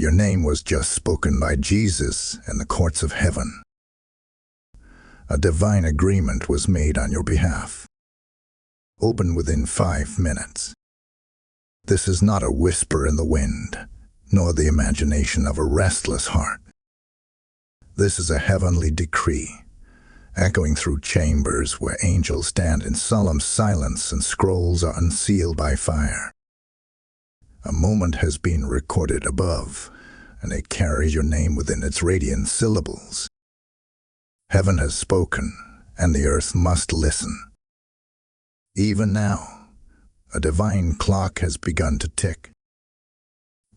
Your name was just spoken by Jesus in the courts of heaven. A divine agreement was made on your behalf. Open within 5 minutes. This is not a whisper in the wind, nor the imagination of a restless heart. This is a heavenly decree, echoing through chambers where angels stand in solemn silence and scrolls are unsealed by fire. A moment has been recorded above, and it carries your name within its radiant syllables. Heaven has spoken, and the earth must listen. Even now, a divine clock has begun to tick.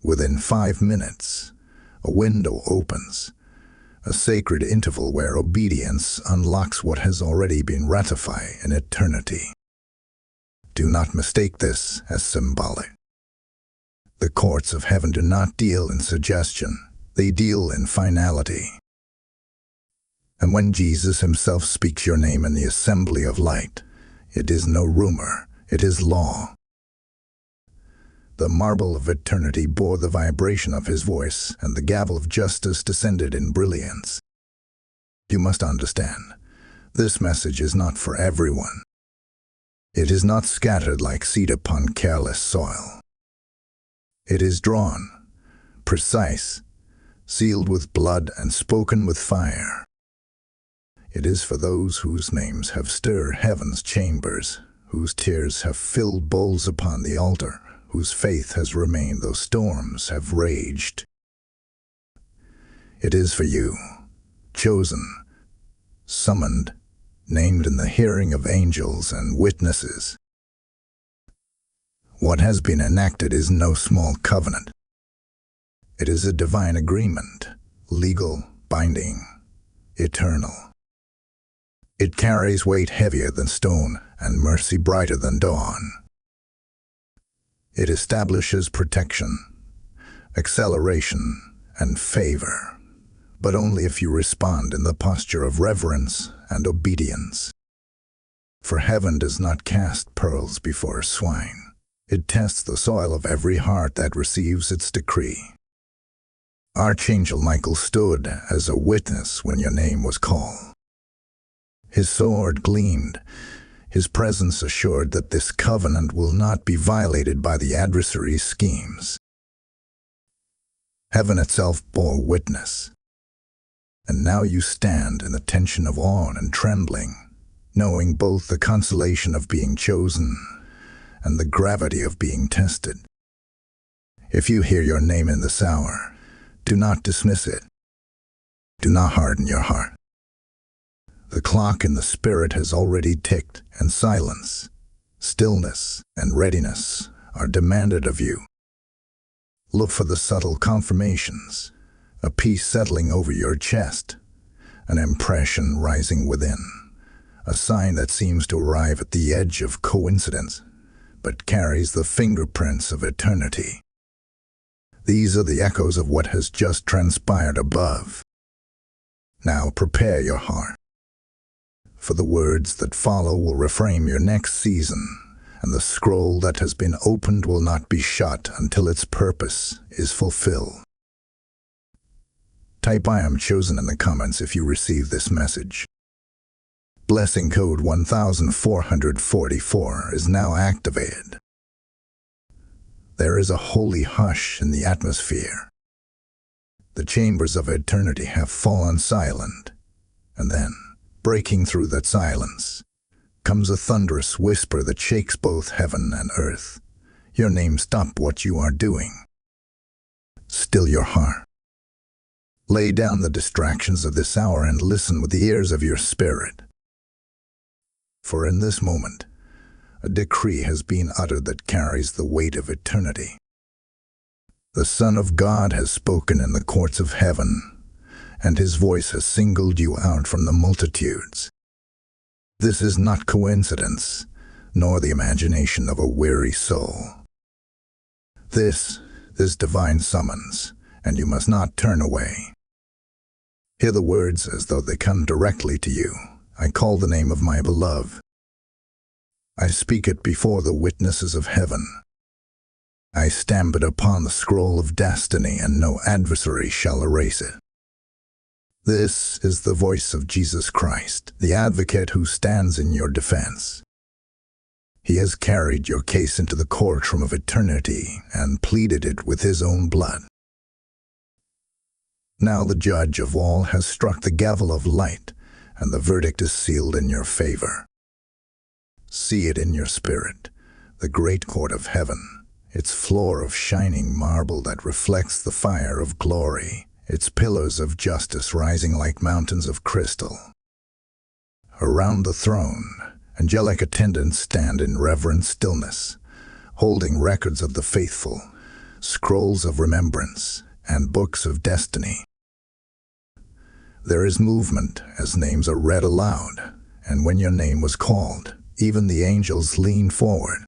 Within 5 minutes, a window opens, a sacred interval where obedience unlocks what has already been ratified in eternity. Do not mistake this as symbolic. The courts of heaven do not deal in suggestion, they deal in finality. And when Jesus himself speaks your name in the assembly of light, it is no rumor, it is law. The marble of eternity bore the vibration of his voice, and the gavel of justice descended in brilliance. You must understand, this message is not for everyone. It is not scattered like seed upon careless soil. It is drawn, precise, sealed with blood and spoken with fire. It is for those whose names have stirred heaven's chambers, whose tears have filled bowls upon the altar, whose faith has remained though storms have raged. It is for you, chosen, summoned, named in the hearing of angels and witnesses. What has been enacted is no small covenant. It is a divine agreement, legal, binding, eternal. It carries weight heavier than stone and mercy brighter than dawn. It establishes protection, acceleration, and favor, but only if you respond in the posture of reverence and obedience. For heaven does not cast pearls before swine. It tests the soil of every heart that receives its decree. Archangel Michael stood as a witness when your name was called. His sword gleamed, his presence assured that this covenant will not be violated by the adversary's schemes. Heaven itself bore witness. And now you stand in the tension of awe and trembling, knowing both the consolation of being chosen and the gravity of being tested. If you hear your name in this hour, do not dismiss it. Do not harden your heart. The clock in the spirit has already ticked, and silence, stillness, and readiness are demanded of you. Look for the subtle confirmations, a peace settling over your chest, an impression rising within, a sign that seems to arrive at the edge of coincidence, but carries the fingerprints of eternity. These are the echoes of what has just transpired above. Now prepare your heart, for the words that follow will reframe your next season, and the scroll that has been opened will not be shut until its purpose is fulfilled. Type "I am chosen" in the comments if you receive this message. Blessing code 1444 is now activated. There is a holy hush in the atmosphere. The chambers of eternity have fallen silent, and then, breaking through that silence, comes a thunderous whisper that shakes both heaven and earth. Your name, stop what you are doing. Still your heart. Lay down the distractions of this hour and listen with the ears of your spirit. For in this moment, a decree has been uttered that carries the weight of eternity. The Son of God has spoken in the courts of heaven, and his voice has singled you out from the multitudes. This is not coincidence, nor the imagination of a weary soul. This is divine summons, and you must not turn away. Hear the words as though they come directly to you. I call the name of my beloved. I speak it before the witnesses of heaven. I stamp it upon the scroll of destiny, and no adversary shall erase it. This is the voice of Jesus Christ, the advocate who stands in your defense. He has carried your case into the courtroom of eternity and pleaded it with his own blood. Now the judge of all has struck the gavel of light, and the verdict is sealed in your favor. See it in your spirit, the great court of heaven, its floor of shining marble that reflects the fire of glory, its pillars of justice rising like mountains of crystal. Around the throne, angelic attendants stand in reverent stillness, holding records of the faithful, scrolls of remembrance, and books of destiny. There is movement as names are read aloud, and when your name was called, even the angels leaned forward.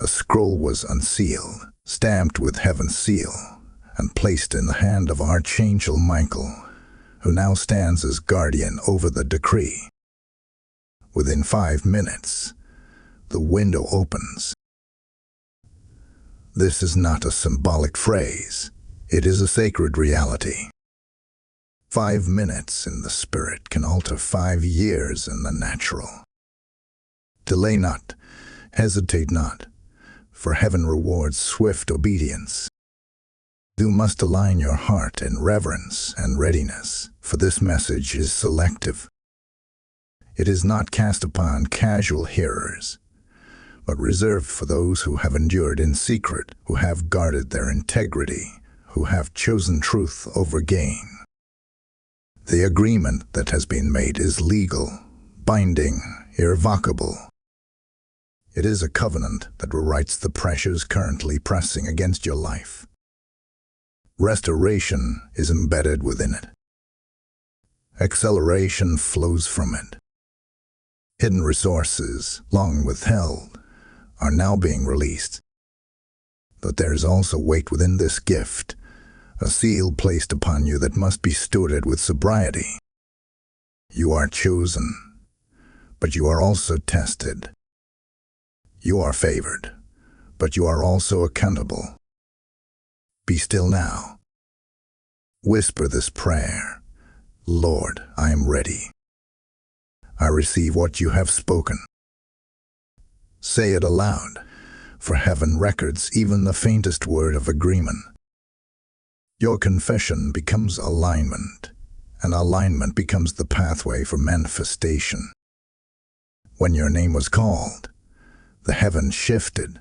A scroll was unsealed, stamped with heaven's seal, and placed in the hand of ArchangelMichael, who now stands as guardian over the decree. Within 5 minutes, the window opens. This is not a symbolic phrase. It is a sacred reality. 5 minutes in the spirit can alter 5 years in the natural. Delay not, hesitate not, for heaven rewards swift obedience. You must align your heart in reverence and readiness, for this message is selective. It is not cast upon casual hearers, but reserved for those who have endured in secret, who have guarded their integrity, who have chosen truth over gain. The agreement that has been made is legal, binding, irrevocable. It is a covenant that rewrites the pressures currently pressing against your life. Restoration is embedded within it. Acceleration flows from it. Hidden resources, long withheld, are now being released. But there is also weight within this gift, a seal placed upon you that must be stewarded with sobriety. You are chosen, but you are also tested. You are favored, but you are also accountable. Be still now. Whisper this prayer: Lord, I am ready. I receive what you have spoken. Say it aloud, for heaven records even the faintest word of agreement. Your confession becomes alignment, and alignment becomes the pathway for manifestation. When your name was called, the heavens shifted.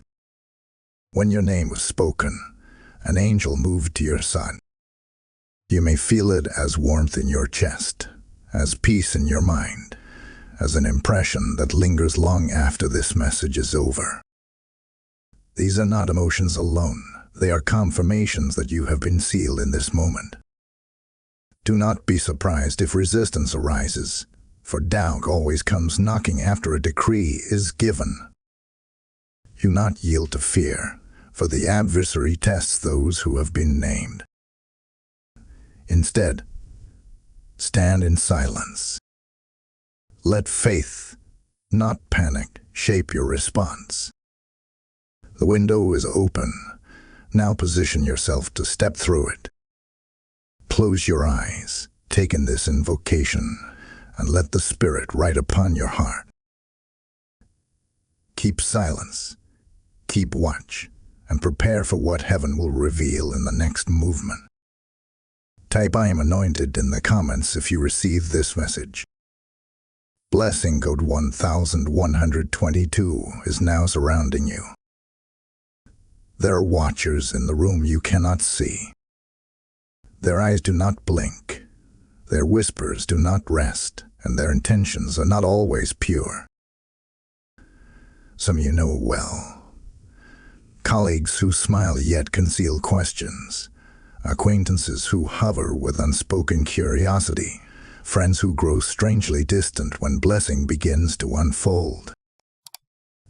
When your name was spoken, an angel moved to your side. You may feel it as warmth in your chest, as peace in your mind, as an impression that lingers long after this message is over. These are not emotions alone. They are confirmations that you have been sealed in this moment. Do not be surprised if resistance arises, for doubt always comes knocking after a decree is given. Do not yield to fear, for the adversary tests those who have been named. Instead, stand in silence. Let faith, not panic, shape your response. The window is open. Now position yourself to step through it. Close your eyes, take in this invocation, and let the Spirit write upon your heart. Keep silence, keep watch, and prepare for what heaven will reveal in the next movement. Type "I am anointed" in the comments if you receive this message. Blessing code 1122 is now surrounding you. There are watchers in the room you cannot see. Their eyes do not blink, their whispers do not rest, and their intentions are not always pure. Some you know well. Colleagues who smile yet conceal questions. Acquaintances who hover with unspoken curiosity. Friends who grow strangely distant when blessing begins to unfold.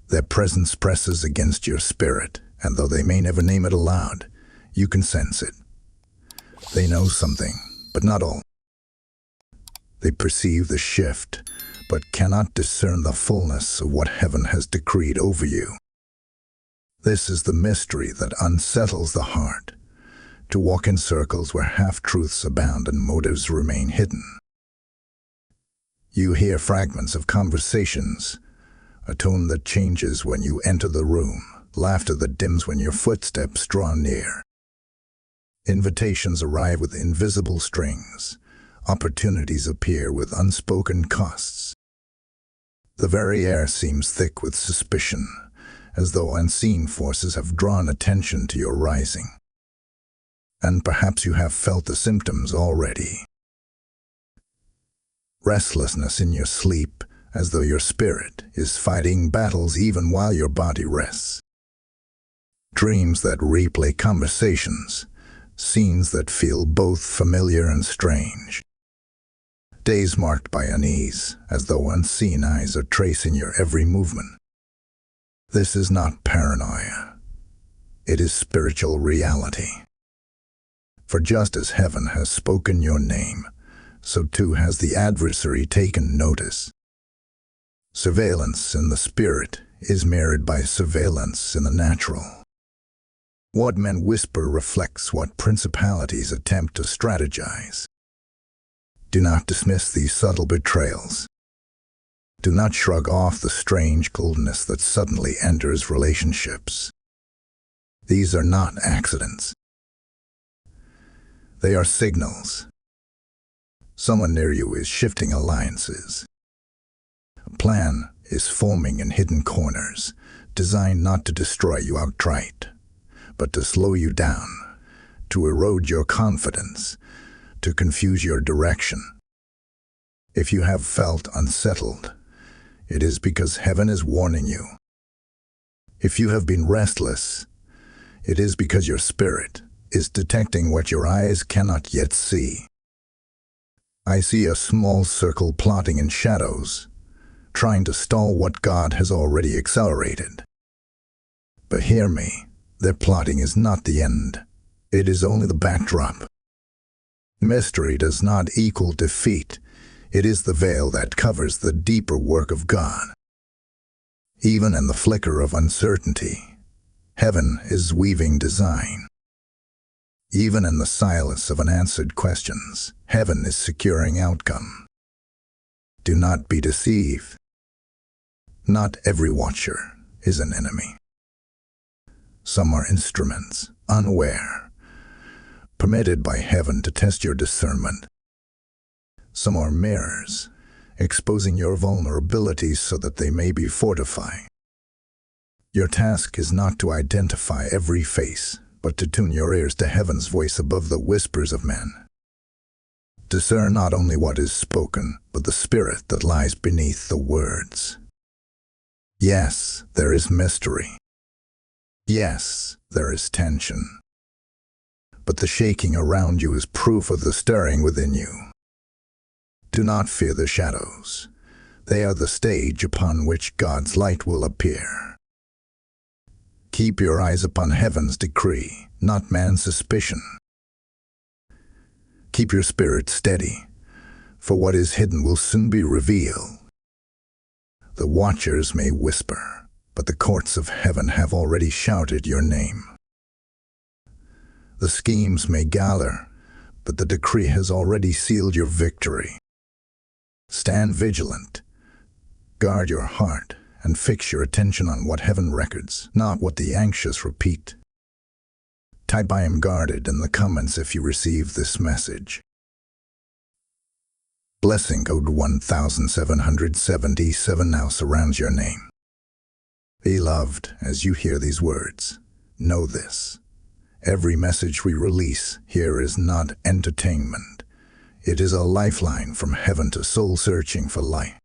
Their presence presses against your spirit, and though they may never name it aloud, you can sense it. They know something, but not all. They perceive the shift, but cannot discern the fullness of what heaven has decreed over you. This is the mystery that unsettles the heart, to walk in circles where half-truths abound and motives remain hidden. You hear fragments of conversations, a tone that changes when you enter the room, laughter that dims when your footsteps draw near. Invitations arrive with invisible strings, opportunities appear with unspoken costs. The very air seems thick with suspicion, as though unseen forces have drawn attention to your rising. And perhaps you have felt the symptoms already. Restlessness in your sleep, as though your spirit is fighting battles even while your body rests. Dreams that replay conversations, scenes that feel both familiar and strange. Days marked by unease, as though unseen eyes are tracing your every movement. This is not paranoia. It is spiritual reality. For just as heaven has spoken your name, so too has the adversary taken notice. Surveillance in the spirit is mirrored by surveillance in the natural. What men whisper reflects what principalities attempt to strategize. Do not dismiss these subtle betrayals. Do not shrug off the strange coldness that suddenly enters relationships. These are not accidents. They are signals. Someone near you is shifting alliances. A plan is forming in hidden corners, designed not to destroy you outright, but to slow you down, to erode your confidence, to confuse your direction. If you have felt unsettled, it is because heaven is warning you. If you have been restless, it is because your spirit is detecting what your eyes cannot yet see. I see a small circle plotting in shadows, trying to stall what God has already accelerated. But hear me. Their plotting is not the end. It is only the backdrop. Mystery does not equal defeat. It is the veil that covers the deeper work of God. Even in the flicker of uncertainty, heaven is weaving design. Even in the silence of unanswered questions, heaven is securing outcome. Do not be deceived. Not every watcher is an enemy. Some are instruments, unaware, permitted by heaven to test your discernment. Some are mirrors, exposing your vulnerabilities so that they may be fortified. Your task is not to identify every face, but to tune your ears to heaven's voice above the whispers of men. Discern not only what is spoken, but the spirit that lies beneath the words. Yes, there is mystery. Yes, there is tension. But the shaking around you is proof of the stirring within you. Do not fear the shadows. They are the stage upon which God's light will appear. Keep your eyes upon heaven's decree, not man's suspicion. Keep your spirit steady, for what is hidden will soon be revealed. The watchers may whisper, but the courts of heaven have already shouted your name. The schemes may gather, but the decree has already sealed your victory. Stand vigilant, guard your heart, and fix your attention on what heaven records, not what the anxious repeat. Type "I am guarded" in the comments if you receive this message. Blessing code 1777 now surrounds your name. Beloved, as you hear these words, know this. Every message we release here is not entertainment. It is a lifeline from heaven to souls searching for light.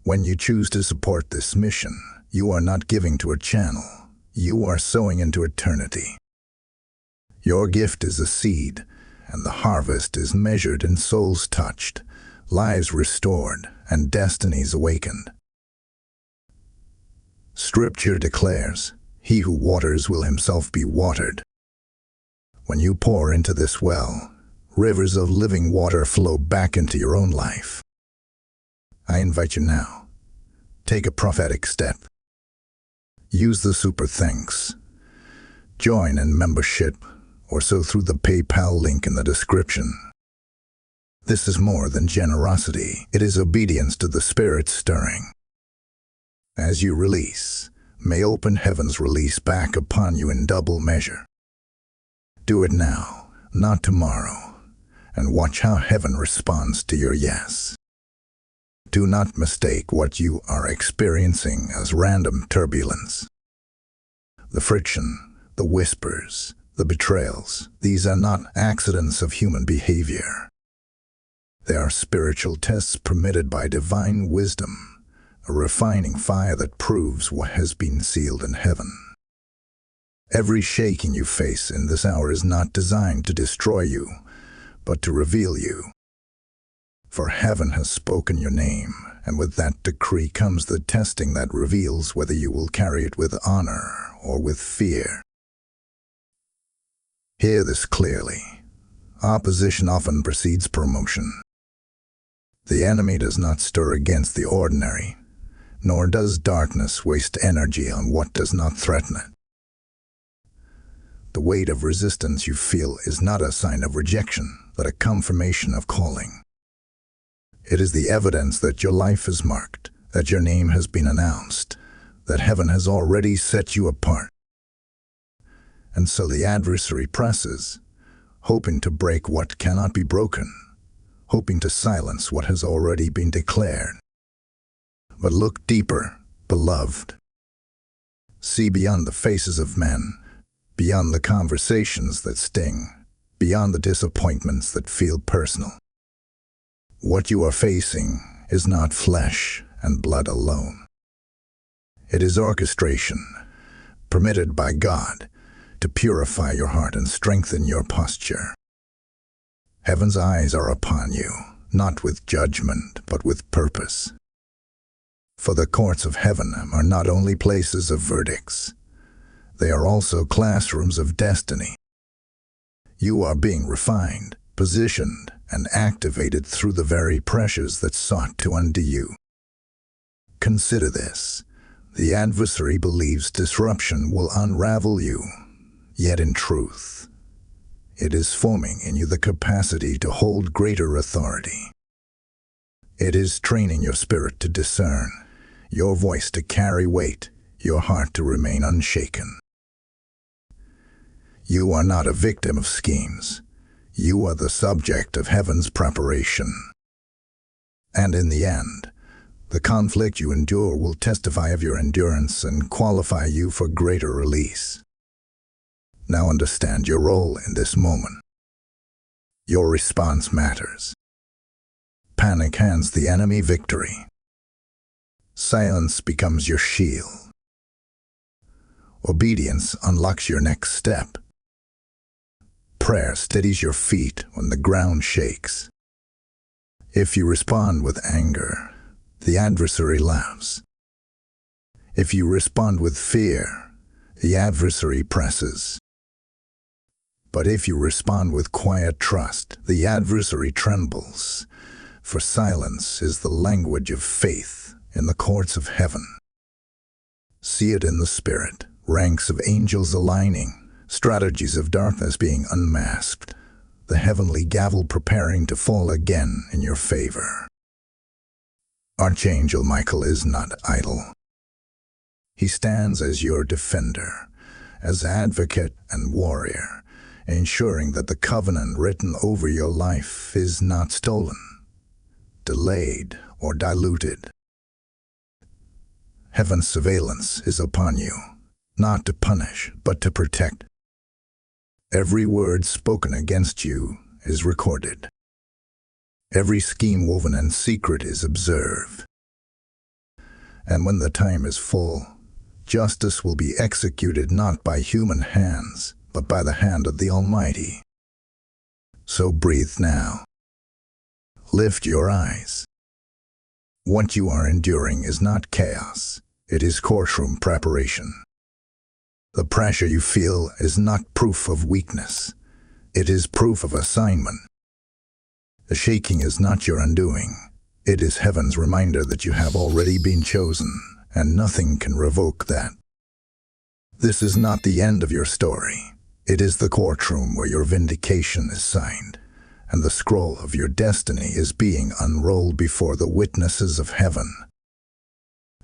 When you choose to support this mission, you are not giving to a channel. You are sowing into eternity. Your gift is a seed, and the harvest is measured in souls touched, lives restored, and destinies awakened. Scripture declares, "He who waters will himself be watered." When you pour into this well, rivers of living water flow back into your own life. I invite you now, take a prophetic step. use the super thanks. Join in membership or so through the PayPal link in the description. This is more than generosity. It is obedience to the Spirit stirring. As you release, may open heavens release back upon you in double measure. Do it now, not tomorrow, and watch how heaven responds to your yes. Do not mistake what you are experiencing as random turbulence. The friction, the whispers, the betrayals, these are not accidents of human behavior. They are spiritual tests permitted by divine wisdom, a refining fire that proves what has been sealed in heaven. Every shaking you face in this hour is not designed to destroy you, but to reveal you. For heaven has spoken your name, and with that decree comes the testing that reveals whether you will carry it with honor or with fear. Hear this clearly. Opposition often precedes promotion. The enemy does not stir against the ordinary, nor does darkness waste energy on what does not threaten it. The weight of resistance you feel is not a sign of rejection, but a confirmation of calling. It is the evidence that your life is marked, that your name has been announced, that heaven has already set you apart. And so the adversary presses, hoping to break what cannot be broken, hoping to silence what has already been declared. But look deeper, beloved. See beyond the faces of men, beyond the conversations that sting, beyond the disappointments that feel personal. What you are facing is not flesh and blood alone. It is orchestration, permitted by God, to purify your heart and strengthen your posture. Heaven's eyes are upon you, not with judgment, but with purpose. For the courts of heaven are not only places of verdicts, they are also classrooms of destiny. You are being refined, positioned, and activated through the very pressures that sought to undo you. Consider this. The adversary believes disruption will unravel you, yet in truth, it is forming in you the capacity to hold greater authority. It is training your spirit to discern, your voice to carry weight, your heart to remain unshaken. You are not a victim of schemes. You are the subject of heaven's preparation. And in the end, the conflict you endure will testify of your endurance and qualify you for greater release. Now understand your role in this moment. Your response matters. Panic hands the enemy victory. Silence becomes your shield. Obedience unlocks your next step. Prayer steadies your feet when the ground shakes. If you respond with anger, the adversary laughs. If you respond with fear, the adversary presses. But if you respond with quiet trust, the adversary trembles. For silence is the language of faith in the courts of heaven. See it in the spirit, ranks of angels aligning, strategies of darkness being unmasked, the heavenly gavel preparing to fall again in your favor. Archangel Michael is not idle. He stands as your defender, as advocate and warrior, ensuring that the covenant written over your life is not stolen, delayed, or diluted. Heaven's surveillance is upon you, not to punish, but to protect. Every word spoken against you is recorded. Every scheme woven in secret is observed. And when the time is full, justice will be executed not by human hands, but by the hand of the Almighty. So breathe now. Lift your eyes. What you are enduring is not chaos, it is courtroom preparation. The pressure you feel is not proof of weakness, it is proof of assignment. The shaking is not your undoing, it is heaven's reminder that you have already been chosen, and nothing can revoke that. This is not the end of your story. It is the courtroom where your vindication is signed, and the scroll of your destiny is being unrolled before the witnesses of heaven.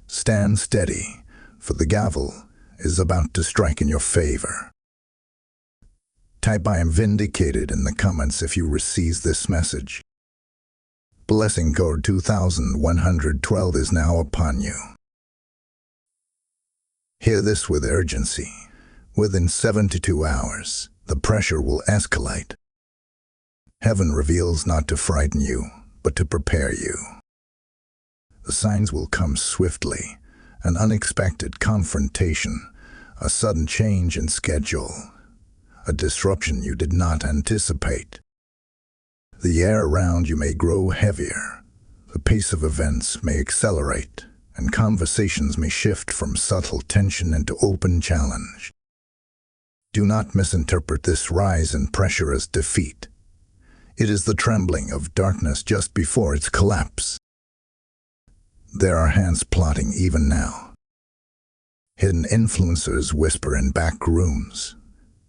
Stand steady, for the gavel is about to strike in your favor. Type "I am vindicated" in the comments if you receive this message. Blessing code 2112 is now upon you. Hear this with urgency. Within 72 hours, the pressure will escalate. Heaven reveals not to frighten you, but to prepare you. The signs will come swiftly: an unexpected confrontation, a sudden change in schedule, a disruption you did not anticipate. The air around you may grow heavier, the pace of events may accelerate, and conversations may shift from subtle tension into open challenge. Do not misinterpret this rise in pressure as defeat. It is the trembling of darkness just before its collapse. There are hands plotting even now. Hidden influencers whisper in back rooms.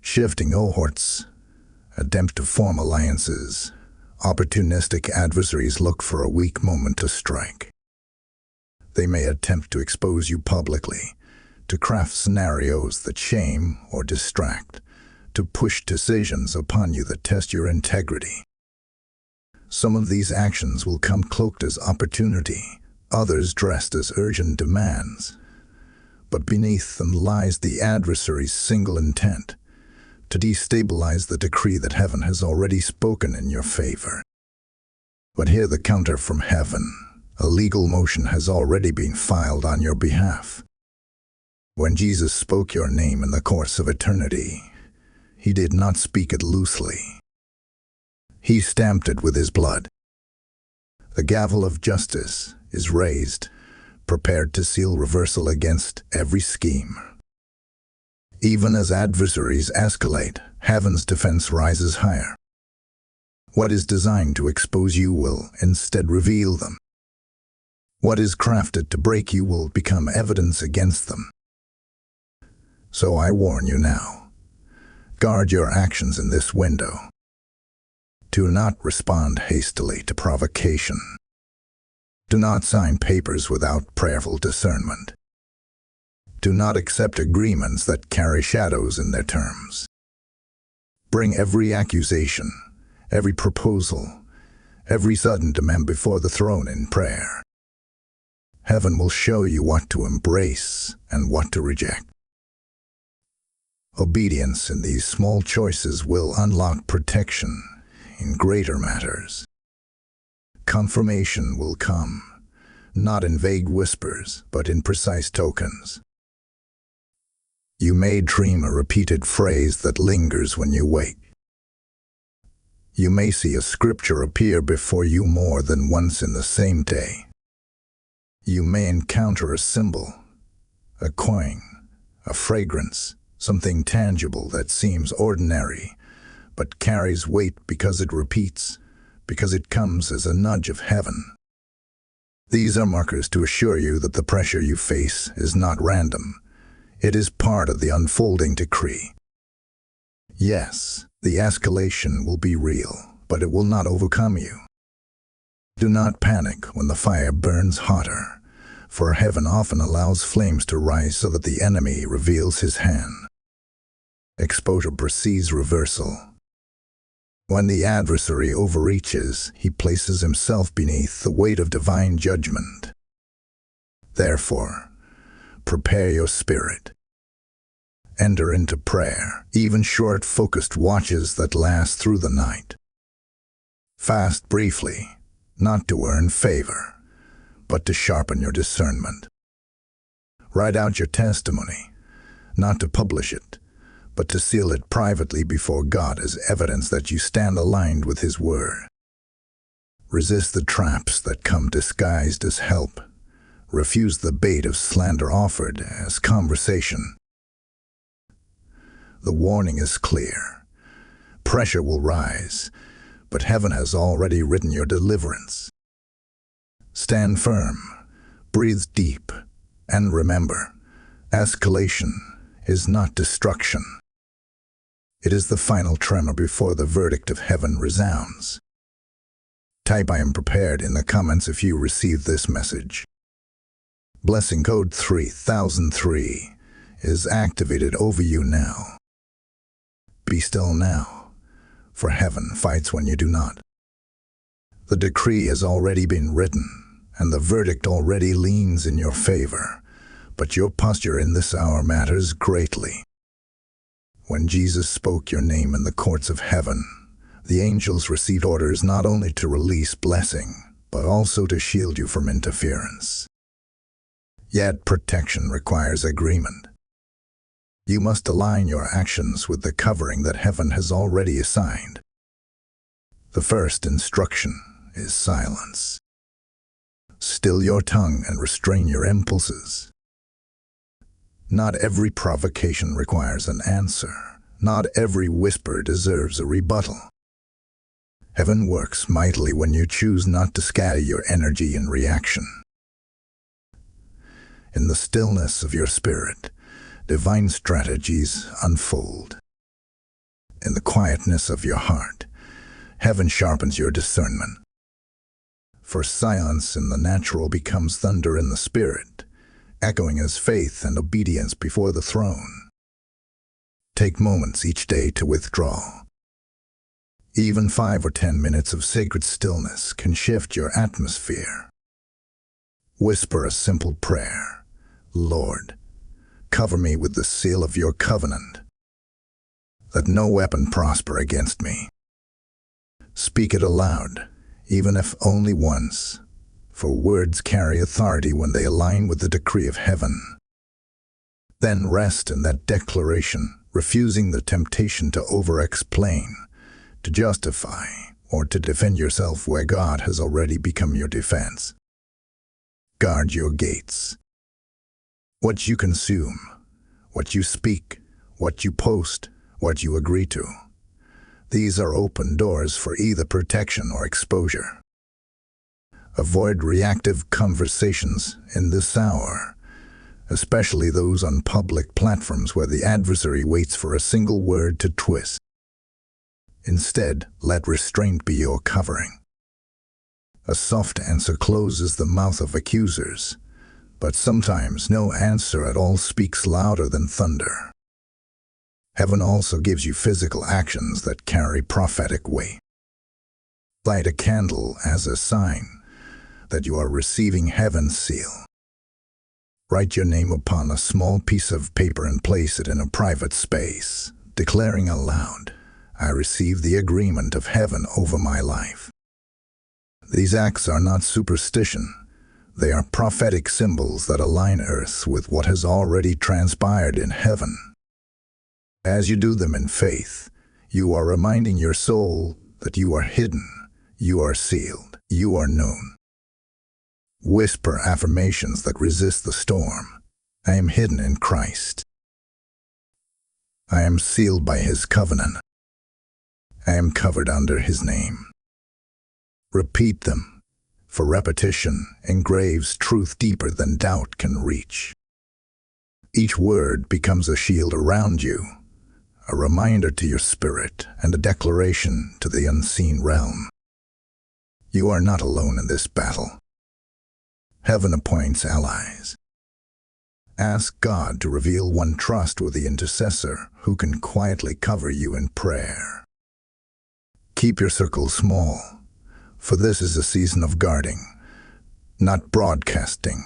Shifting cohorts attempt to form alliances. Opportunistic adversaries look for a weak moment to strike. They may attempt to expose you publicly, to craft scenarios that shame or distract, to push decisions upon you that test your integrity. Some of these actions will come cloaked as opportunity, others dressed as urgent demands. But beneath them lies the adversary's single intent: to destabilize the decree that heaven has already spoken in your favor. But hear the counter from heaven. A legal motion has already been filed on your behalf. When Jesus spoke your name in the course of eternity, he did not speak it loosely. He stamped it with his blood. The gavel of justice is raised, prepared to seal reversal against every scheme. Even as adversaries escalate, heaven's defense rises higher. What is designed to expose you will instead reveal them. What is crafted to break you will become evidence against them. So I warn you now. Guard your actions in this window. Do not respond hastily to provocation. Do not sign papers without prayerful discernment. Do not accept agreements that carry shadows in their terms. Bring every accusation, every proposal, every sudden demand before the throne in prayer. Heaven will show you what to embrace and what to reject. Obedience in these small choices will unlock protection in greater matters. Confirmation will come, not in vague whispers, but in precise tokens. You may dream a repeated phrase that lingers when you wake. You may see a scripture appear before you more than once in the same day. You may encounter a symbol, a coin, a fragrance, something tangible that seems ordinary, but carries weight because it repeats, because it comes as a nudge of heaven. These are markers to assure you that the pressure you face is not random. It is part of the unfolding decree. Yes, the escalation will be real, but it will not overcome you. Do not panic when the fire burns hotter, for heaven often allows flames to rise so that the enemy reveals his hand. Exposure precedes reversal. When the adversary overreaches, he places himself beneath the weight of divine judgment. Therefore, prepare your spirit. Enter into prayer, even short, focused watches that last through the night. Fast briefly, not to earn favor, but to sharpen your discernment. Write out your testimony, not to publish it, but to seal it privately before God as evidence that you stand aligned with His Word. Resist the traps that come disguised as help. Refuse the bait of slander offered as conversation. The warning is clear. Pressure will rise, but heaven has already written your deliverance. Stand firm, breathe deep, and remember, escalation is not destruction. It is the final tremor before the verdict of heaven resounds. Type "I am prepared" in the comments if you received this message. Blessing code 3003 is activated over you now. Be still now, for heaven fights when you do not. The decree has already been written, and the verdict already leans in your favor, but your posture in this hour matters greatly. When Jesus spoke your name in the courts of heaven, the angels received orders not only to release blessing, but also to shield you from interference. Yet protection requires agreement. You must align your actions with the covering that heaven has already assigned. The first instruction is silence. Still your tongue and restrain your impulses. Not every provocation requires an answer. Not every whisper deserves a rebuttal. Heaven works mightily when you choose not to scatter your energy in reaction. In the stillness of your spirit, divine strategies unfold. In the quietness of your heart, heaven sharpens your discernment. For silence in the natural becomes thunder in the spirit, echoing as faith and obedience before the throne. Take moments each day to withdraw. Even 5 or 10 minutes of sacred stillness can shift your atmosphere. Whisper a simple prayer. Lord, cover me with the seal of your covenant. Let no weapon prosper against me. Speak it aloud, even if only once, for words carry authority when they align with the decree of heaven. Then rest in that declaration, refusing the temptation to over-explain, to justify, or to defend yourself where God has already become your defense. Guard your gates. What you consume, what you speak, what you post, what you agree to. These are open doors for either protection or exposure. Avoid reactive conversations in this hour, especially those on public platforms where the adversary waits for a single word to twist. Instead, let restraint be your covering. A soft answer closes the mouth of accusers, but sometimes no answer at all speaks louder than thunder. Heaven also gives you physical actions that carry prophetic weight. Light a candle as a sign that you are receiving heaven's seal. Write your name upon a small piece of paper and place it in a private space, declaring aloud, I receive the agreement of heaven over my life. These acts are not superstition. They are prophetic symbols that align earth with what has already transpired in heaven. As you do them in faith, you are reminding your soul that you are hidden, you are sealed, you are known. Whisper affirmations that resist the storm. I am hidden in Christ. I am sealed by His covenant. I am covered under His name. Repeat them, for repetition engraves truth deeper than doubt can reach. Each word becomes a shield around you, a reminder to your spirit and a declaration to the unseen realm. You are not alone in this battle. Heaven appoints allies. Ask God to reveal one trustworthy intercessor who can quietly cover you in prayer. Keep your circle small, for this is a season of guarding, not broadcasting.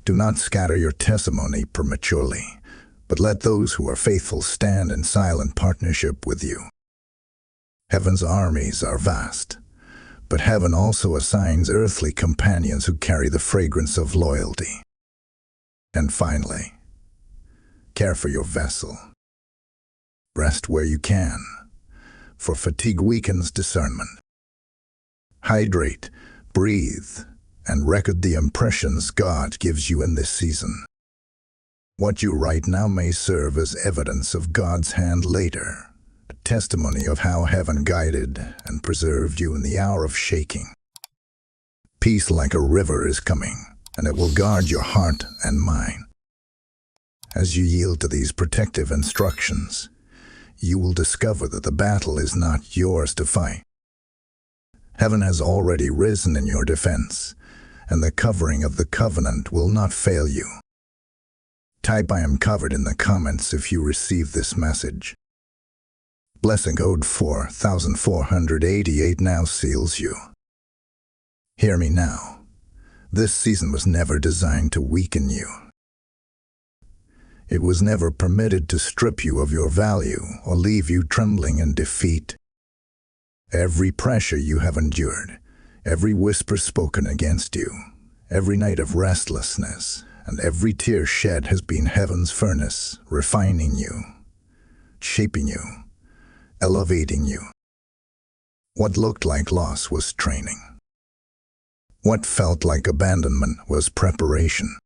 Do not scatter your testimony prematurely, but let those who are faithful stand in silent partnership with you. Heaven's armies are vast, but heaven also assigns earthly companions who carry the fragrance of loyalty. And finally, care for your vessel. Rest where you can, for fatigue weakens discernment. Hydrate, breathe, and record the impressions God gives you in this season. What you write now may serve as evidence of God's hand later, a testimony of how heaven guided and preserved you in the hour of shaking. Peace like a river is coming, and it will guard your heart and mind. As you yield to these protective instructions, you will discover that the battle is not yours to fight. Heaven has already risen in your defense, and the covering of the covenant will not fail you. Type "I am covered" in the comments if you receive this message. Blessing code 4488 now seals you. Hear me now. This season was never designed to weaken you. It was never permitted to strip you of your value or leave you trembling in defeat. Every pressure you have endured, every whisper spoken against you, every night of restlessness, and every tear shed has been heaven's furnace, refining you, shaping you, elevating you. What looked like loss was training. What felt like abandonment was preparation.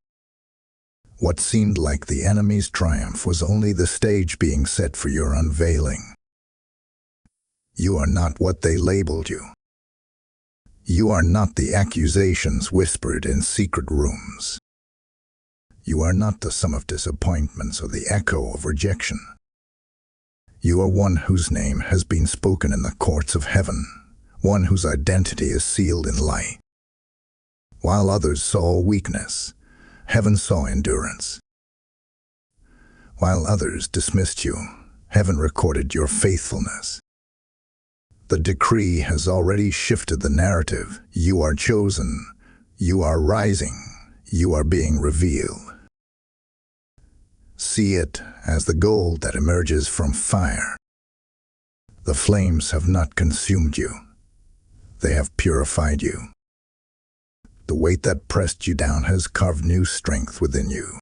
What seemed like the enemy's triumph was only the stage being set for your unveiling. You are not what they labeled you. You are not the accusations whispered in secret rooms. You are not the sum of disappointments or the echo of rejection. You are one whose name has been spoken in the courts of heaven, one whose identity is sealed in light. While others saw weakness, heaven saw endurance. While others dismissed you, heaven recorded your faithfulness. The decree has already shifted the narrative. You are chosen. You are rising. You are being revealed. See it as the gold that emerges from fire. The flames have not consumed you. They have purified you. The weight that pressed you down has carved new strength within you.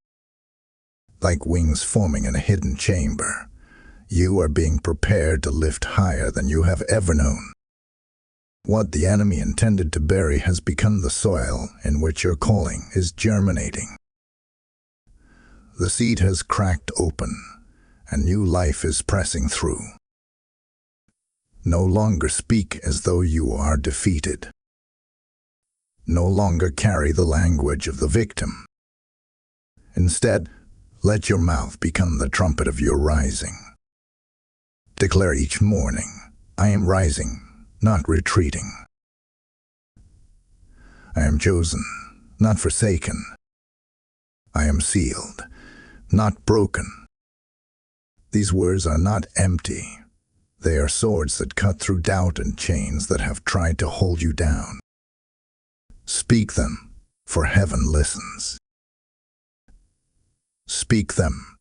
Like wings forming in a hidden chamber, you are being prepared to lift higher than you have ever known. What the enemy intended to bury has become the soil in which your calling is germinating. The seed has cracked open, and new life is pressing through. No longer speak as though you are defeated. No longer carry the language of the victim. Instead, let your mouth become the trumpet of your rising. Declare each morning, "I am rising, not retreating. I am chosen, not forsaken. I am sealed, not broken." These words are not empty. They are swords that cut through doubt and chains that have tried to hold you down. Speak them, for heaven listens. Speak them,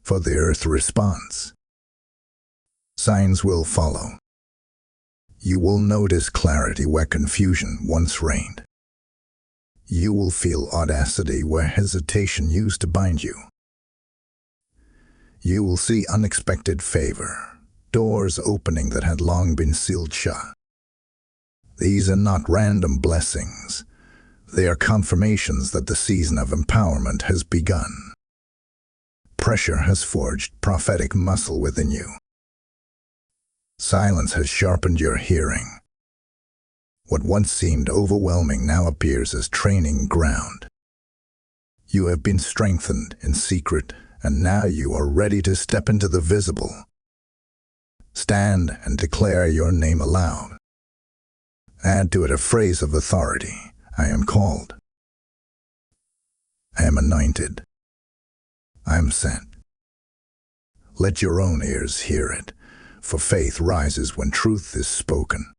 for the earth responds. Signs will follow. You will notice clarity where confusion once reigned. You will feel audacity where hesitation used to bind you. You will see unexpected favor, doors opening that had long been sealed shut. These are not random blessings. They are confirmations that the season of empowerment has begun. Pressure has forged prophetic muscle within you. Silence has sharpened your hearing. What once seemed overwhelming now appears as training ground. You have been strengthened in secret, and now you are ready to step into the visible. Stand and declare your name aloud. Add to it a phrase of authority. I am called. I am anointed. I am sent. Let your own ears hear it, for faith rises when truth is spoken.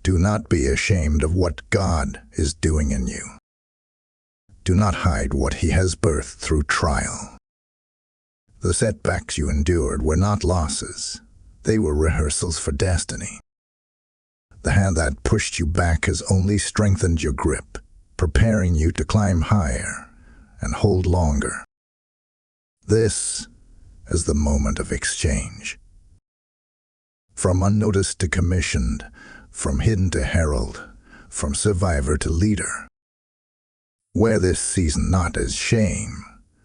Do not be ashamed of what God is doing in you. Do not hide what He has birthed through trial. The setbacks you endured were not losses. They were rehearsals for destiny. The hand that pushed you back has only strengthened your grip, preparing you to climb higher and hold longer. This is the moment of exchange. From unnoticed to commissioned, from hidden to herald, from survivor to leader. Wear this season not as shame,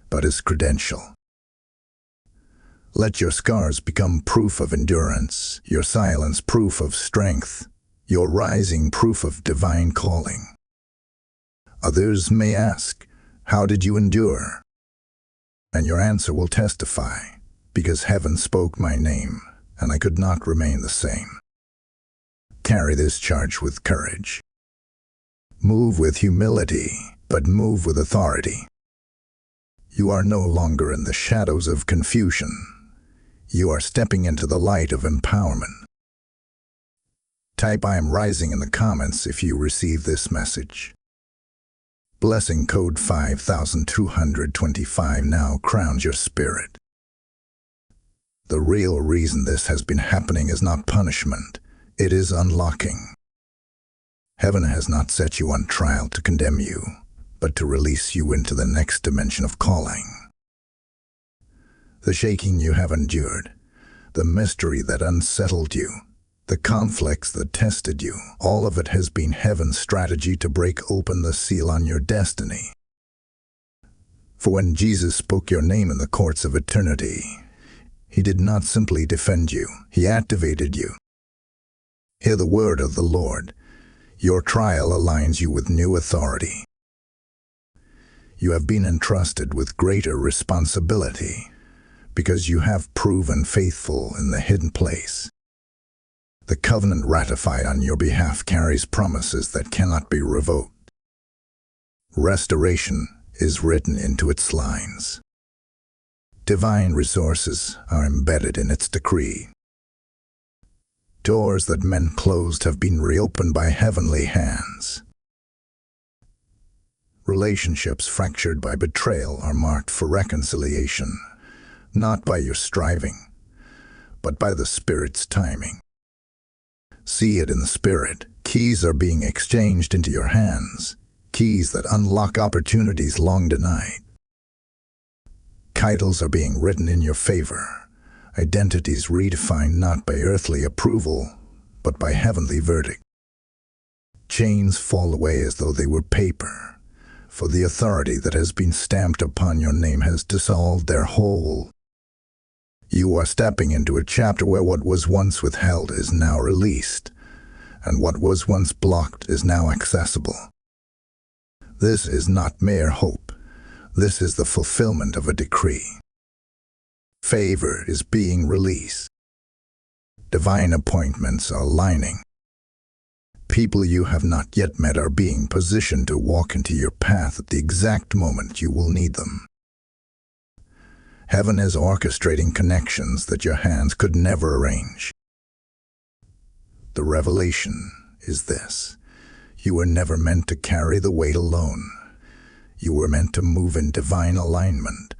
but as credential. Let your scars become proof of endurance, your silence proof of strength, your rising proof of divine calling. Others may ask, how did you endure? And your answer will testify, because heaven spoke my name, and I could not remain the same. Carry this charge with courage. Move with humility, but move with authority. You are no longer in the shadows of confusion. You are stepping into the light of empowerment. Type "I am rising" in the comments if you receive this message. Blessing code 5225 now crowns your spirit. The real reason this has been happening is not punishment, it is unlocking. Heaven has not set you on trial to condemn you, but to release you into the next dimension of calling. The shaking you have endured, the mystery that unsettled you, the conflicts that tested you, all of it has been heaven's strategy to break open the seal on your destiny. For when Jesus spoke your name in the courts of eternity, he did not simply defend you, he activated you. Hear the word of the Lord. Your trial aligns you with new authority. You have been entrusted with greater responsibility because you have proven faithful in the hidden place. The covenant ratified on your behalf carries promises that cannot be revoked. Restoration is written into its lines. Divine resources are embedded in its decree. Doors that men closed have been reopened by heavenly hands. Relationships fractured by betrayal are marked for reconciliation, not by your striving, but by the Spirit's timing. See it in the Spirit. Keys are being exchanged into your hands, keys that unlock opportunities long denied. Titles are being written in your favor, identities redefined not by earthly approval, but by heavenly verdict. Chains fall away as though they were paper, for the authority that has been stamped upon your name has dissolved their hold. You are stepping into a chapter where what was once withheld is now released, and what was once blocked is now accessible. This is not mere hope. This is the fulfillment of a decree. Favor is being released. Divine appointments are aligning. People you have not yet met are being positioned to walk into your path at the exact moment you will need them. Heaven is orchestrating connections that your hands could never arrange. The revelation is this: you were never meant to carry the weight alone. You were meant to move in divine alignment,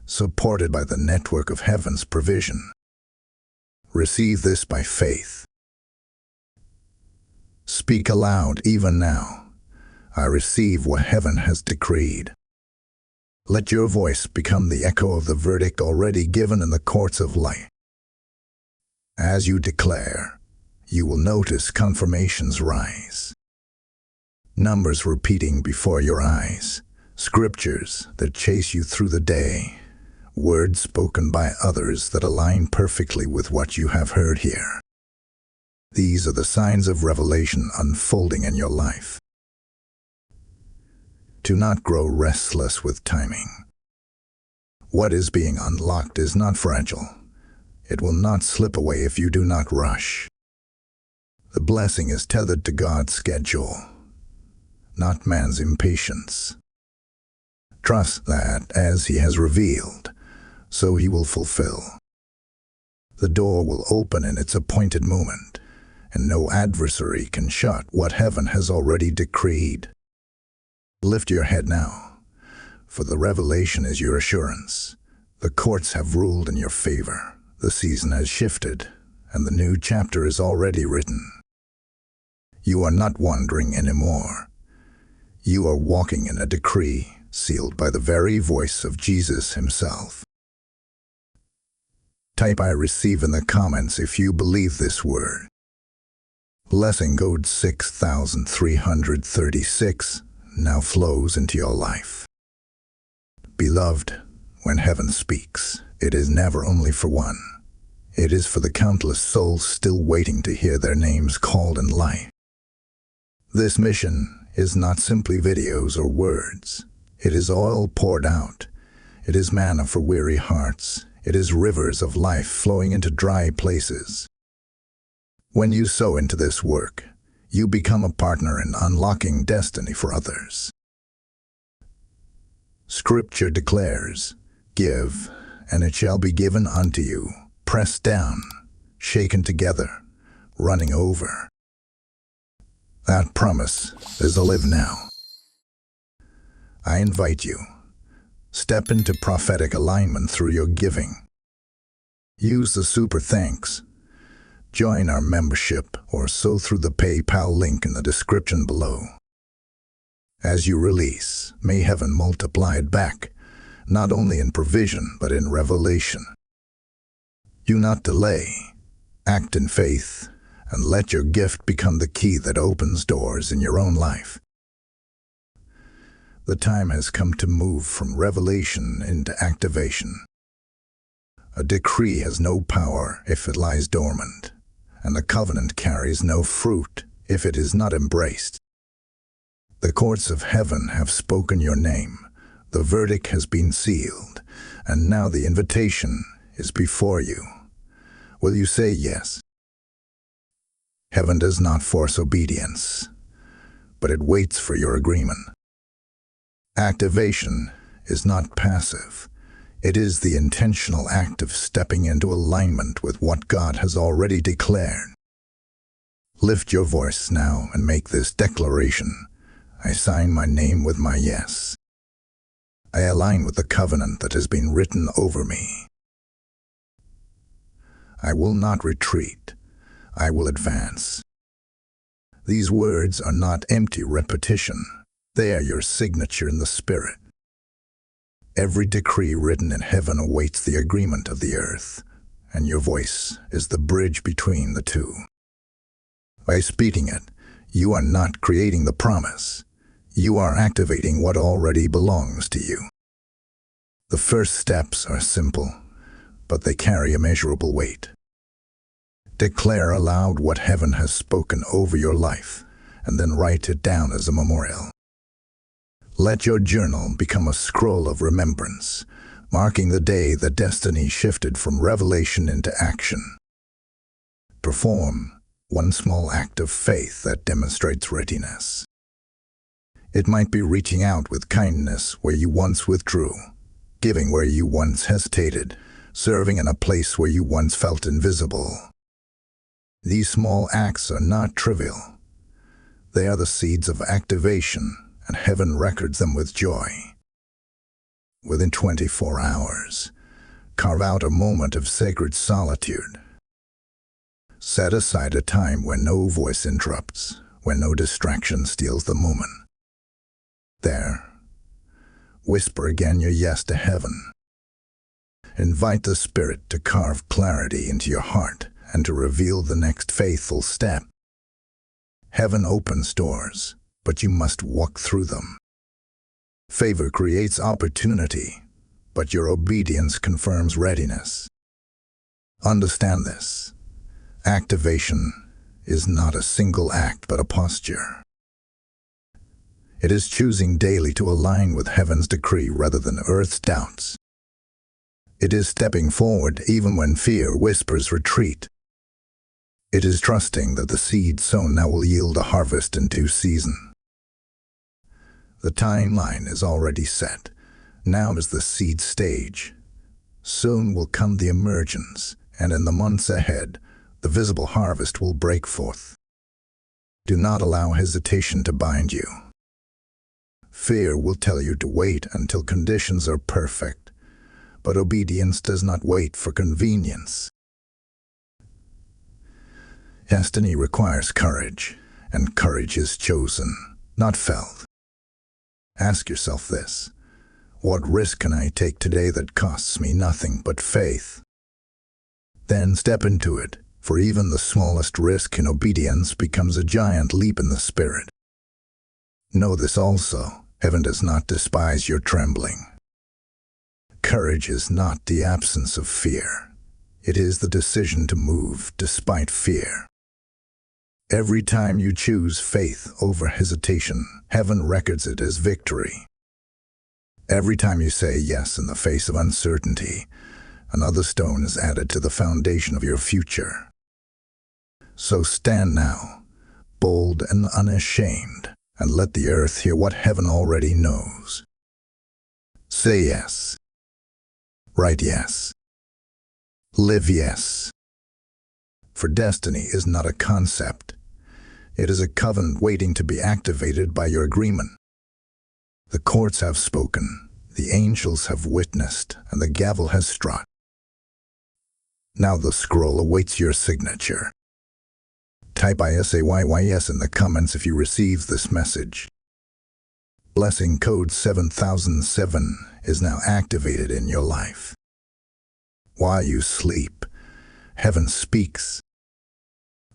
supported by the network of heaven's provision. Receive this by faith. Speak aloud even now. I receive what heaven has decreed. Let your voice become the echo of the verdict already given in the courts of light. As you declare, you will notice confirmations rise. Numbers repeating before your eyes, scriptures that chase you through the day, words spoken by others that align perfectly with what you have heard here. These are the signs of revelation unfolding in your life. Do not grow restless with timing. What is being unlocked is not fragile. It will not slip away if you do not rush. The blessing is tethered to God's schedule, not man's impatience. Trust that as He has revealed, so He will fulfill. The door will open in its appointed moment, and no adversary can shut what heaven has already decreed. Lift your head now, for the revelation is your assurance. The courts have ruled in your favor, the season has shifted, and the new chapter is already written. You are not wandering anymore. You are walking in a decree sealed by the very voice of Jesus Himself. Type "I receive" in the comments if you believe this word. Blessing code 6336 now flows into your life. Beloved, when heaven speaks, it is never only for one. It is for the countless souls still waiting to hear their names called in light. This mission is not simply videos or words. It is oil poured out. It is manna for weary hearts. It is rivers of life flowing into dry places. When you sow into this work, you become a partner in unlocking destiny for others. Scripture declares, "Give, and it shall be given unto you, pressed down, shaken together, running over." That promise is alive now. I invite you, step into prophetic alignment through your giving. Use the super thanks. Join our membership or sow through the PayPal link in the description below. As you release, may heaven multiply it back, not only in provision but in revelation. Do not delay. Act in faith, and let your gift become the key that opens doors in your own life. The time has come to move from revelation into activation. A decree has no power if it lies dormant, and a covenant carries no fruit if it is not embraced. The courts of heaven have spoken your name, the verdict has been sealed, and now the invitation is before you. Will you say yes? Heaven does not force obedience, but it waits for your agreement. Activation is not passive. It is the intentional act of stepping into alignment with what God has already declared. Lift your voice now and make this declaration. I sign my name with my yes. I align with the covenant that has been written over me. I will not retreat. I will advance. These words are not empty repetition. They are your signature in the Spirit. Every decree written in heaven awaits the agreement of the earth, and your voice is the bridge between the two. By speaking it, you are not creating the promise. You are activating what already belongs to you. The first steps are simple, but they carry immeasurable weight. Declare aloud what heaven has spoken over your life, and then write it down as a memorial. Let your journal become a scroll of remembrance, marking the day that destiny shifted from revelation into action. Perform one small act of faith that demonstrates readiness. It might be reaching out with kindness where you once withdrew, giving where you once hesitated, serving in a place where you once felt invisible. These small acts are not trivial. They are the seeds of activation, and heaven records them with joy. Within 24 hours, carve out a moment of sacred solitude. Set aside a time when no voice interrupts, when no distraction steals the moment. There, whisper again your yes to heaven. Invite the Spirit to carve clarity into your heart and to reveal the next faithful step. Heaven opens doors, but you must walk through them. Favor creates opportunity, but your obedience confirms readiness. Understand this. Activation is not a single act but a posture. It is choosing daily to align with heaven's decree rather than earth's doubts. It is stepping forward even when fear whispers retreat. It is trusting that the seed sown now will yield a harvest in due season. The timeline is already set. Now is the seed stage. Soon will come the emergence, and in the months ahead, the visible harvest will break forth. Do not allow hesitation to bind you. Fear will tell you to wait until conditions are perfect, but obedience does not wait for convenience. Destiny requires courage, and courage is chosen, not felt. Ask yourself this: what risk can I take today that costs me nothing but faith? Then step into it, for even the smallest risk in obedience becomes a giant leap in the Spirit. Know this also: heaven does not despise your trembling. Courage is not the absence of fear. It is the decision to move despite fear. Every time you choose faith over hesitation, heaven records it as victory. Every time you say yes in the face of uncertainty, another stone is added to the foundation of your future. So stand now, bold and unashamed, and let the earth hear what heaven already knows. Say yes. Write yes. Live yes. For destiny is not a concept. It is a covenant waiting to be activated by your agreement. The courts have spoken, the angels have witnessed, and the gavel has struck. Now the scroll awaits your signature. Type ISAYYS in the comments if you receive this message. Blessing code 7007 is now activated in your life. While you sleep, heaven speaks.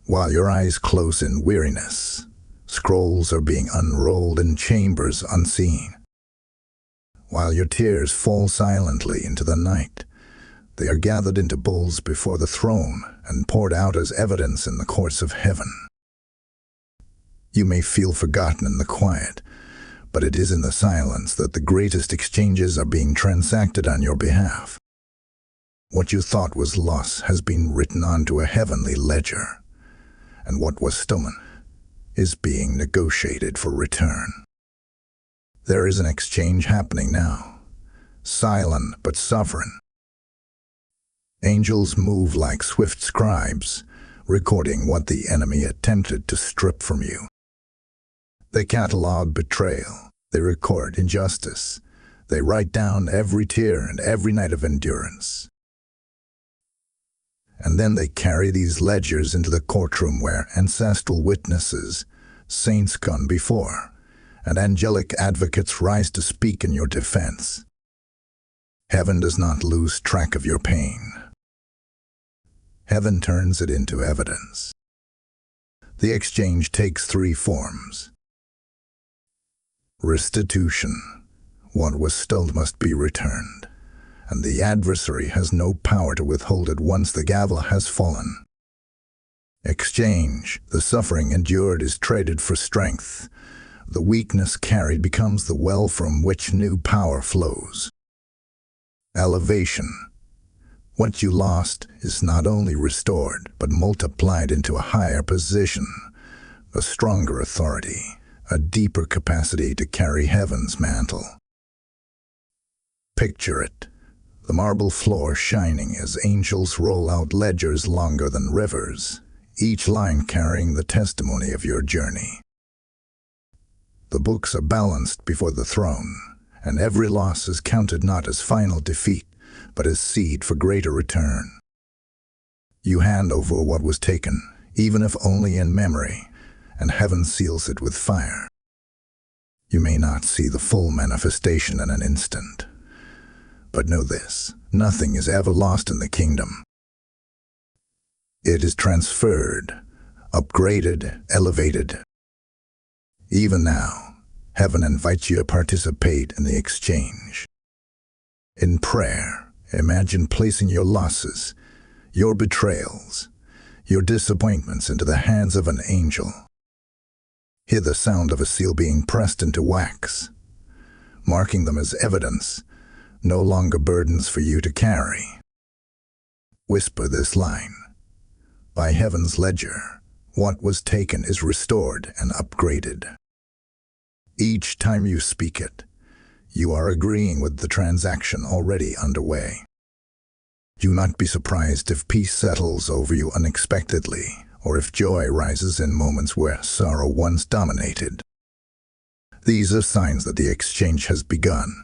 While your eyes close in weariness, scrolls are being unrolled in chambers unseen. While your tears fall silently into the night, they are gathered into bowls before the throne and poured out as evidence in the courts of heaven. You may feel forgotten in the quiet, but it is in the silence that the greatest exchanges are being transacted on your behalf. What you thought was loss has been written onto a heavenly ledger, and what was stolen is being negotiated for return. There is an exchange happening now, silent but sovereign. Angels move like swift scribes, recording what the enemy attempted to strip from you. They catalog betrayal, they record injustice, they write down every tear and every night of endurance. And then they carry these ledgers into the courtroom where ancestral witnesses, saints gone before, and angelic advocates rise to speak in your defense. Heaven does not lose track of your pain. Heaven turns it into evidence. The exchange takes three forms. Restitution. What was stolen must be returned, and the adversary has no power to withhold it once the gavel has fallen. Exchange. The suffering endured is traded for strength. The weakness carried becomes the well from which new power flows. Elevation. What you lost is not only restored, but multiplied into a higher position, a stronger authority, a deeper capacity to carry heaven's mantle. Picture it, the marble floor shining as angels roll out ledgers longer than rivers, each line carrying the testimony of your journey. The books are balanced before the throne, and every loss is counted not as final defeat, but as seed for greater return. You hand over what was taken, even if only in memory, and heaven seals it with fire. You may not see the full manifestation in an instant, but know this, nothing is ever lost in the kingdom. It is transferred, upgraded, elevated. Even now, heaven invites you to participate in the exchange. In prayer, imagine placing your losses, your betrayals, your disappointments into the hands of an angel. Hear the sound of a seal being pressed into wax, marking them as evidence, no longer burdens for you to carry. Whisper this line. By heaven's ledger, what was taken is restored and upgraded. Each time you speak it, you are agreeing with the transaction already underway. Do not be surprised if peace settles over you unexpectedly, or if joy rises in moments where sorrow once dominated. These are signs that the exchange has begun.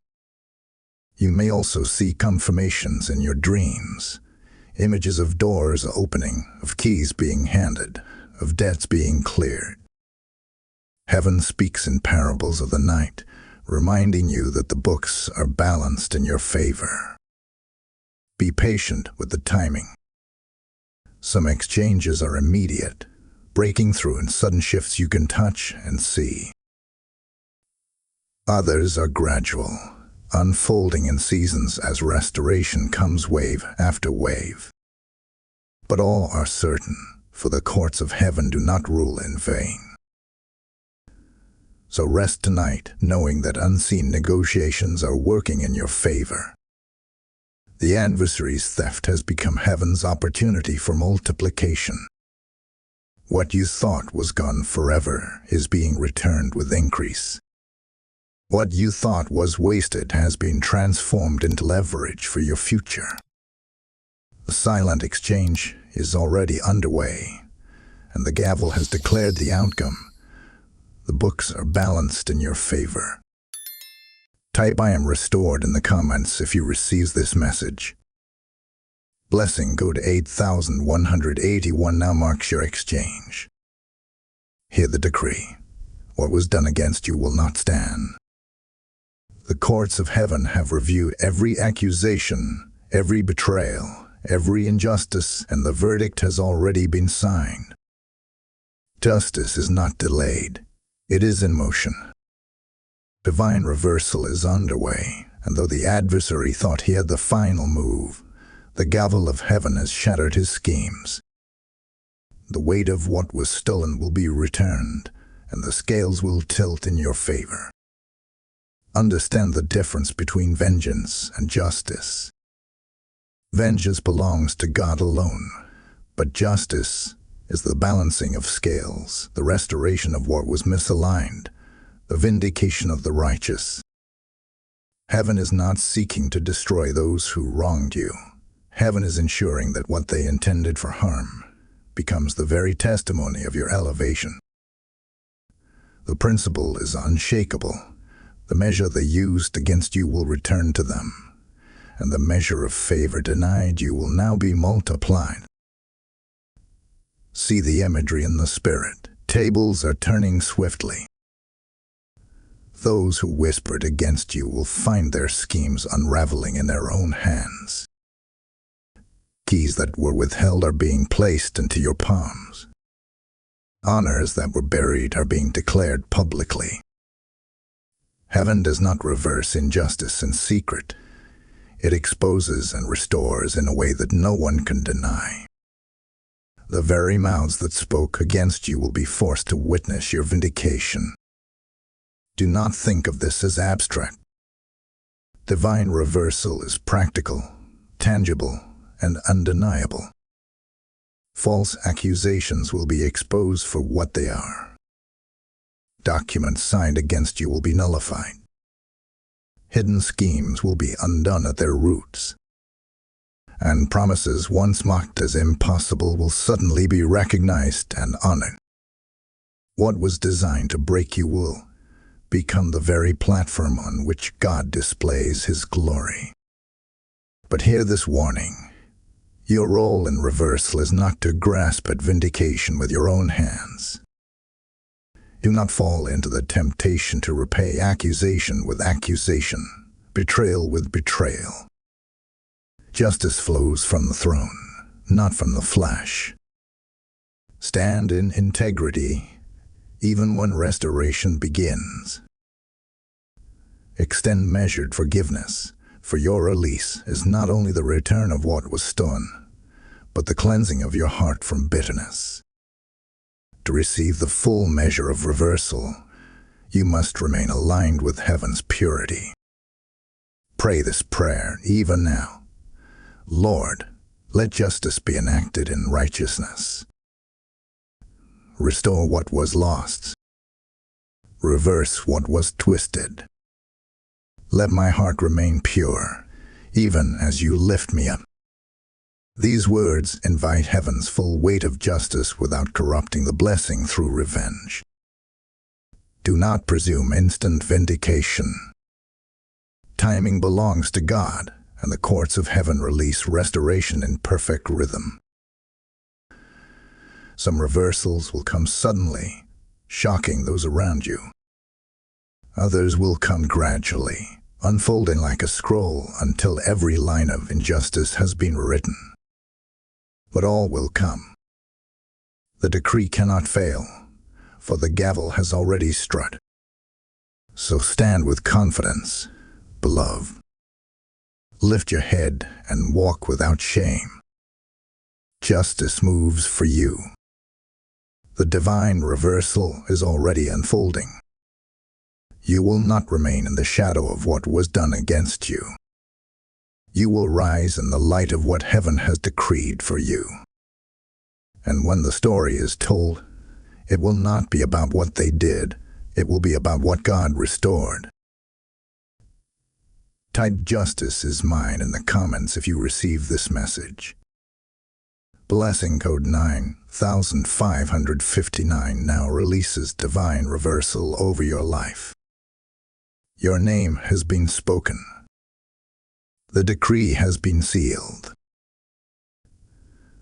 You may also see confirmations in your dreams, images of doors opening, of keys being handed, of debts being cleared. Heaven speaks in parables of the night, reminding you that the books are balanced in your favor. Be patient with the timing. Some exchanges are immediate, breaking through in sudden shifts you can touch and see. Others are gradual, unfolding in seasons as restoration comes wave after wave. But all are certain, for the courts of heaven do not rule in vain. So rest tonight, knowing that unseen negotiations are working in your favor. The adversary's theft has become heaven's opportunity for multiplication. What you thought was gone forever is being returned with increase. What you thought was wasted has been transformed into leverage for your future. The silent exchange is already underway, and the gavel has declared the outcome. The books are balanced in your favor. Type "I am restored" in the comments if you receive this message. Blessing code 8181 now marks your exchange. Hear the decree. What was done against you will not stand. The courts of heaven have reviewed every accusation, every betrayal, every injustice, and the verdict has already been signed. Justice is not delayed. It is in motion. Divine reversal is underway, and though the adversary thought he had the final move, the gavel of heaven has shattered his schemes. The weight of what was stolen will be returned, and the scales will tilt in your favor. Understand the difference between vengeance and justice. Vengeance belongs to God alone, but justice is the balancing of scales, the restoration of what was misaligned, the vindication of the righteous. Heaven is not seeking to destroy those who wronged you. Heaven is ensuring that what they intended for harm becomes the very testimony of your elevation. The principle is unshakable. The measure they used against you will return to them, and the measure of favor denied you will now be multiplied. See the imagery in the spirit. Tables are turning swiftly. Those who whispered against you will find their schemes unraveling in their own hands. Keys that were withheld are being placed into your palms. Honors that were buried are being declared publicly. Heaven does not reverse injustice in secret. It exposes and restores in a way that no one can deny. The very mouths that spoke against you will be forced to witness your vindication. Do not think of this as abstract. Divine reversal is practical, tangible, and undeniable. False accusations will be exposed for what they are. Documents signed against you will be nullified. Hidden schemes will be undone at their roots. And promises once mocked as impossible will suddenly be recognized and honored. What was designed to break you will become the very platform on which God displays His glory. But hear this warning. Your role in reversal is not to grasp at vindication with your own hands. Do not fall into the temptation to repay accusation with accusation, betrayal with betrayal. Justice flows from the throne, not from the flesh. Stand in integrity, even when restoration begins. Extend measured forgiveness, for your release is not only the return of what was stolen, but the cleansing of your heart from bitterness. To receive the full measure of reversal, you must remain aligned with heaven's purity. Pray this prayer even now. Lord, let justice be enacted in righteousness. Restore what was lost. Reverse what was twisted. Let my heart remain pure, even as you lift me up. These words invite heaven's full weight of justice without corrupting the blessing through revenge. Do not presume instant vindication. Timing belongs to God, and the courts of heaven release restoration in perfect rhythm. Some reversals will come suddenly, shocking those around you. Others will come gradually, unfolding like a scroll until every line of injustice has been written. But all will come. The decree cannot fail, for the gavel has already struck. So stand with confidence, beloved. Lift your head and walk without shame. Justice moves for you. The divine reversal is already unfolding. You will not remain in the shadow of what was done against you. You will rise in the light of what heaven has decreed for you. And when the story is told, it will not be about what they did, it will be about what God restored. Type "Justice is mine" in the comments if you receive this message. Blessing code 9559 now releases divine reversal over your life. Your name has been spoken. The decree has been sealed.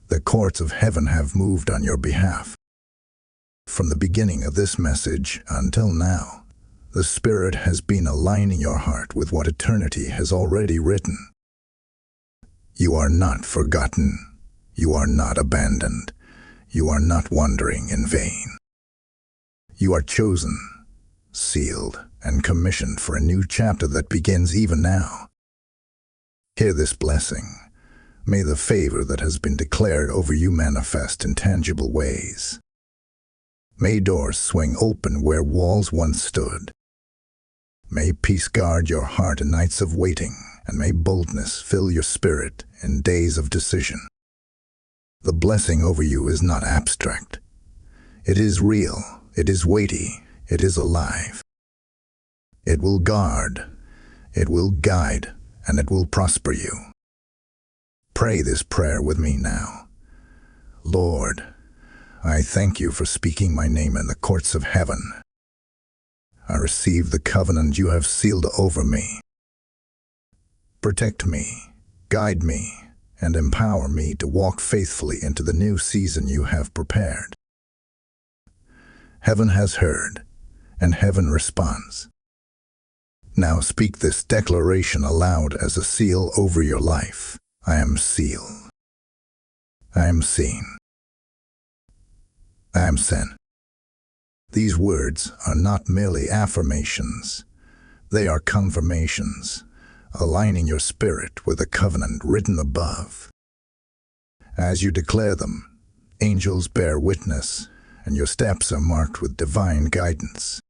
The courts of heaven have moved on your behalf. From the beginning of this message until now, the Spirit has been aligning your heart with what eternity has already written. You are not forgotten. You are not abandoned. You are not wandering in vain. You are chosen, sealed, and commissioned for a new chapter that begins even now. Hear this blessing. May the favor that has been declared over you manifest in tangible ways. May doors swing open where walls once stood. May peace guard your heart in nights of waiting, and may boldness fill your spirit in days of decision. The blessing over you is not abstract. It is real, it is weighty, it is alive. It will guard, it will guide, and it will prosper you. Pray this prayer with me now. Lord, I thank you for speaking my name in the courts of heaven. I receive the covenant you have sealed over me. Protect me, guide me, and empower me to walk faithfully into the new season you have prepared. Heaven has heard, and heaven responds. Now speak this declaration aloud as a seal over your life. I am sealed. I am seen. I am sent. These words are not merely affirmations. They are confirmations, aligning your spirit with the covenant written above. As you declare them, angels bear witness, and your steps are marked with divine guidance.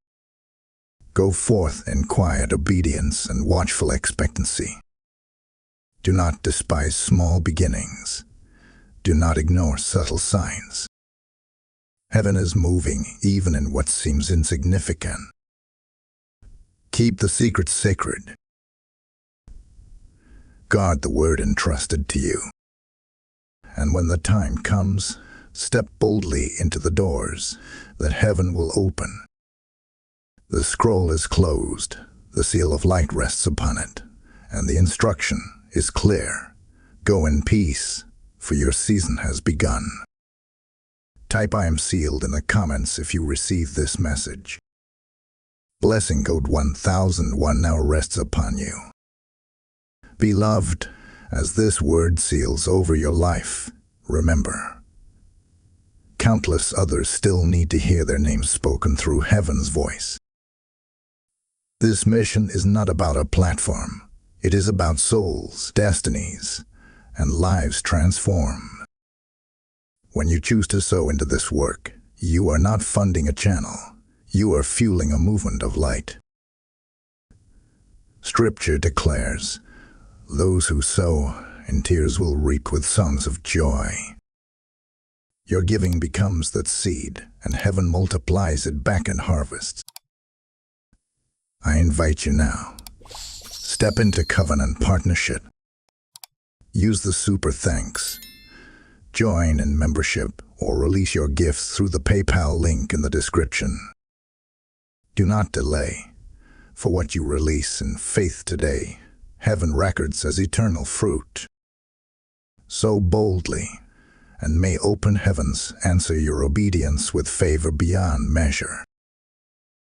Go forth in quiet obedience and watchful expectancy. Do not despise small beginnings. Do not ignore subtle signs. Heaven is moving even in what seems insignificant. Keep the secret sacred. Guard the word entrusted to you. And when the time comes, step boldly into the doors that heaven will open. The scroll is closed, the seal of light rests upon it, and the instruction is clear. Go in peace, for your season has begun. Type "I am sealed" in the comments if you receive this message. Blessing code 1001 now rests upon you. Beloved, as this word seals over your life, remember, countless others still need to hear their names spoken through heaven's voice. This mission is not about a platform. It is about souls, destinies, and lives transformed. When you choose to sow into this work, you are not funding a channel. You are fueling a movement of light. Scripture declares, "Those who sow in tears will reap with songs of joy." Your giving becomes that seed, and heaven multiplies it back in harvests. I invite you now. Step into covenant partnership. Use the super thanks. Join in membership or release your gifts through the PayPal link in the description. Do not delay, for what you release in faith today, heaven records as eternal fruit. Sow boldly, and may open heavens answer your obedience with favor beyond measure.